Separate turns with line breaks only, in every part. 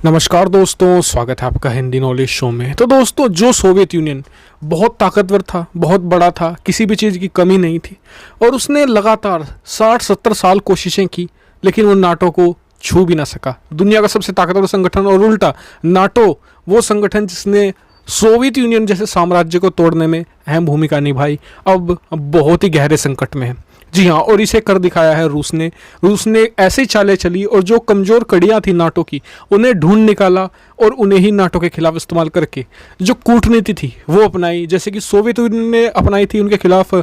नमस्कार दोस्तों, स्वागत है आपका हिंदी नॉलेज शो में। तो दोस्तों, जो सोवियत यूनियन बहुत ताकतवर था, बहुत बड़ा था, किसी भी चीज़ की कमी नहीं थी और उसने लगातार 60-70 साल कोशिशें की, लेकिन वो नाटो को छू भी ना सका। दुनिया का सबसे ताकतवर संगठन और उल्टा नाटो वो संगठन जिसने सोवियत यूनियन जैसे साम्राज्य को तोड़ने में अहम भूमिका निभाई, अब बहुत ही गहरे संकट में है। जी हाँ, और इसे कर दिखाया है रूस ने ऐसी चालें चली और जो कमज़ोर कड़ियाँ थी नाटो की उन्हें ढूंढ निकाला और उन्हें ही नाटो के खिलाफ इस्तेमाल करके जो कूटनीति थी वो अपनाई। जैसे कि सोवियत यूनियन ने अपनाई थी उनके खिलाफ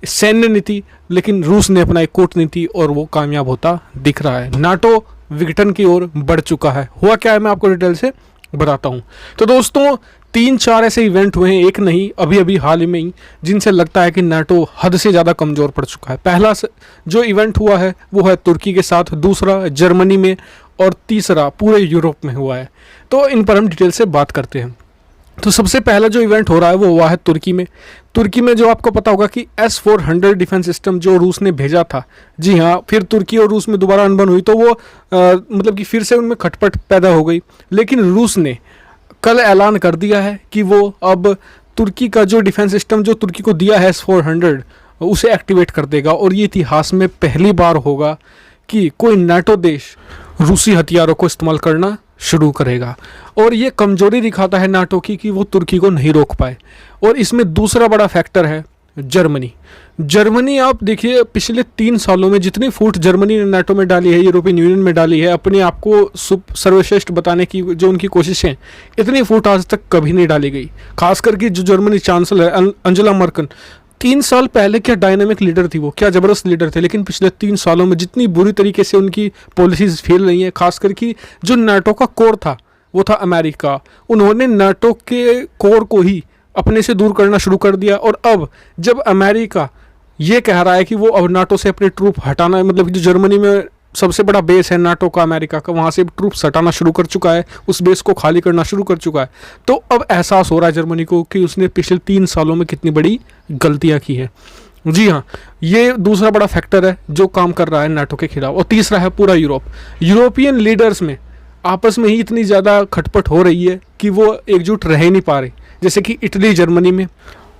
सैन्य नीति, लेकिन रूस ने अपनाई कूटनीति और वो कामयाब होता दिख रहा है। नाटो विघटन की ओर बढ़ चुका है। हुआ क्या है मैं आपको डिटेल से बताता हूँ। तो दोस्तों, 3-4 ऐसे इवेंट हुए हैं, एक नहीं, अभी अभी हाल ही में ही, जिनसे लगता है कि नाटो हद से ज़्यादा कमज़ोर पड़ चुका है। पहला जो इवेंट हुआ है वो है तुर्की के साथ, दूसरा जर्मनी में और तीसरा पूरे यूरोप में हुआ है। तो इन पर हम डिटेल से बात करते हैं। तो सबसे पहला जो इवेंट हो रहा है वो हुआ है तुर्की में जो आपको पता होगा कि S-400 डिफेंस सिस्टम जो रूस ने भेजा था। जी हाँ, फिर तुर्की और रूस में दोबारा अनबन हुई तो वो मतलब कि फिर से उनमें खटपट पैदा हो गई। लेकिन रूस ने कल ऐलान कर दिया है कि वो अब तुर्की का जो डिफेंस सिस्टम जो तुर्की को दिया है S-400 उसे एक्टिवेट कर देगा। और ये इतिहास में पहली बार होगा कि कोई नाटो देश रूसी हथियारों को इस्तेमाल करना शुरू करेगा। और ये कमजोरी दिखाता है नाटो की कि वो तुर्की को नहीं रोक पाए। और इसमें दूसरा बड़ा फैक्टर है जर्मनी। आप देखिए, पिछले 3 सालों में जितनी फूट जर्मनी ने नाटो में डाली है, यूरोपियन यूनियन में डाली है, अपने आप को सर्वश्रेष्ठ बताने की जो उनकी कोशिशें, इतनी फूट आज तक कभी नहीं डाली गई। खास करके जो जर्मनी चांसलर है अंजेला मर्केल, 3 साल पहले क्या डायनामिक लीडर थी वो, क्या ज़बरदस्त लीडर थे। लेकिन पिछले 3 सालों में जितनी बुरी तरीके से उनकी पॉलिसीज़ फेल रही हैं, खास करके जो नाटो का कोर था वो था अमेरिका, उन्होंने नाटो के कोर को ही अपने से दूर करना शुरू कर दिया। और अब जब अमेरिका ये कह रहा है कि वो अब नाटो से अपने ट्रूप हटाना, मतलब जो जर्मनी में सबसे बड़ा बेस है नाटो का अमेरिका का, वहाँ से ट्रूप्स हटाना शुरू कर चुका है, उस बेस को खाली करना शुरू कर चुका है, तो अब एहसास हो रहा है जर्मनी को कि उसने पिछले 3 सालों में कितनी बड़ी गलतियाँ की है। जी हाँ, ये दूसरा बड़ा फैक्टर है जो काम कर रहा है नाटो के खिलाफ। और तीसरा है पूरा यूरोपियन लीडर्स में आपस में ही इतनी ज़्यादा खटपट हो रही है कि वो एकजुट रह ही नहीं पा रहे। जैसे कि इटली जर्मनी में,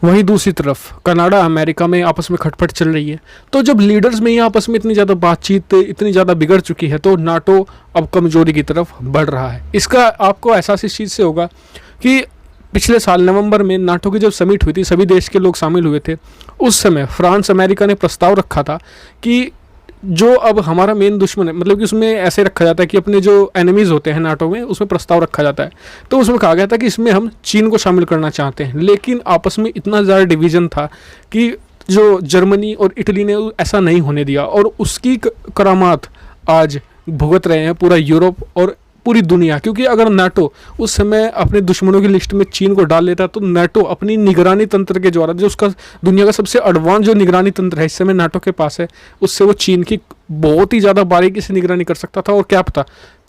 वहीं दूसरी तरफ कनाडा अमेरिका में आपस में खटपट चल रही है। तो जब लीडर्स में ही आपस में इतनी ज़्यादा बातचीत इतनी ज़्यादा बिगड़ चुकी है तो नाटो अब कमज़ोरी की तरफ बढ़ रहा है। इसका आपको एहसास इस चीज़ से होगा कि पिछले साल नवंबर में नाटो की जब समिट हुई थी, सभी देश के लोग शामिल हुए थे, उस समय फ्रांस अमेरिका ने प्रस्ताव रखा था कि जो अब हमारा मेन दुश्मन है, मतलब कि उसमें ऐसे रखा जाता है कि अपने जो एनिमीज़ होते हैं नाटो में, उसमें प्रस्ताव रखा जाता है। तो उसमें कहा गया था कि इसमें हम चीन को शामिल करना चाहते हैं। लेकिन आपस में इतना ज़्यादा डिवीज़न था कि जो जर्मनी और इटली ने ऐसा नहीं होने दिया और उसकी करामात आज भुगत रहे हैं पूरा यूरोप और पूरी दुनिया। क्योंकि अगर नाटो उस समय अपने दुश्मनों की लिस्ट में चीन को डाल लेता तो नाटो अपनी निगरानी तंत्र के द्वारा, जो उसका दुनिया का सबसे एडवांस जो निगरानी तंत्र है इस समय नाटो के पास है, उससे वो चीन की बहुत ही ज़्यादा बारीकी से निगरानी कर सकता था। और क्या पता,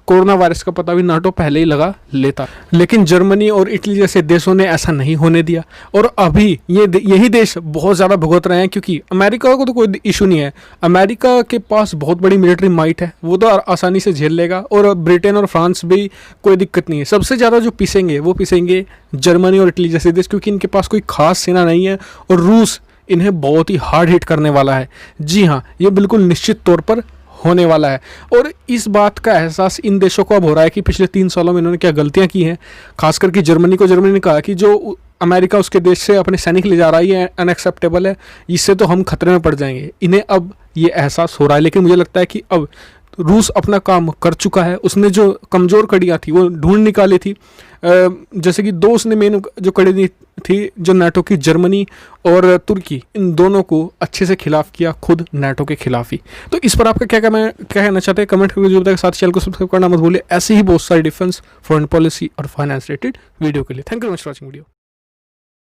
कोरोना वायरस का पता भी नाटो पहले ही लगा लेता। लेकिन जर्मनी और इटली जैसे देशों ने ऐसा नहीं होने दिया और अभी यही देश बहुत ज़्यादा भुगत रहे हैं। क्योंकि अमेरिका को तो कोई इशू नहीं है, अमेरिका के पास बहुत बड़ी मिलिट्री माइट है, वो तो आसानी से झेल लेगा। और ब्रिटेन और फ्रांस भी कोई दिक्कत नहीं है। सबसे ज़्यादा जो पिसेंगे जर्मनी और इटली जैसे देश, क्योंकि इनके पास कोई खास सेना नहीं है और रूस इन्हें बहुत ही हार्ड हिट करने वाला है। जी हाँ, ये बिल्कुल निश्चित तौर पर होने वाला है। और इस बात का एहसास इन देशों को अब हो रहा है कि पिछले 3 सालों में इन्होंने क्या गलतियां की हैं। खास करके जर्मनी ने कहा कि जो अमेरिका उसके देश से अपने सैनिक ले जा रहा है ये अनएक्सेप्टेबल है, इससे तो हम खतरे में पड़ जाएंगे। इन्हें अब ये एहसास हो रहा है। लेकिन मुझे लगता है कि अब रूस अपना काम कर चुका है। उसने जो कमज़ोर कड़ियाँ थी वो ढूंढ निकाली थी। जैसे कि 2 उसने मेन जो कड़ी थी जो नाटो की, जर्मनी और तुर्की, इन दोनों को अच्छे से खिलाफ किया, खुद नाटो के खिलाफ ही। तो इस पर आपका क्या कहना चाहते हैं कमेंट करके जो बताए। साथ चैनल को सब्सक्राइब करना मत भूलिए। ऐसे ही बहुत सारी डिफेंस, फॉरेन पॉलिसी और फाइनेंस रिलेटेड वीडियो के लिए। Thank you very much for watching video.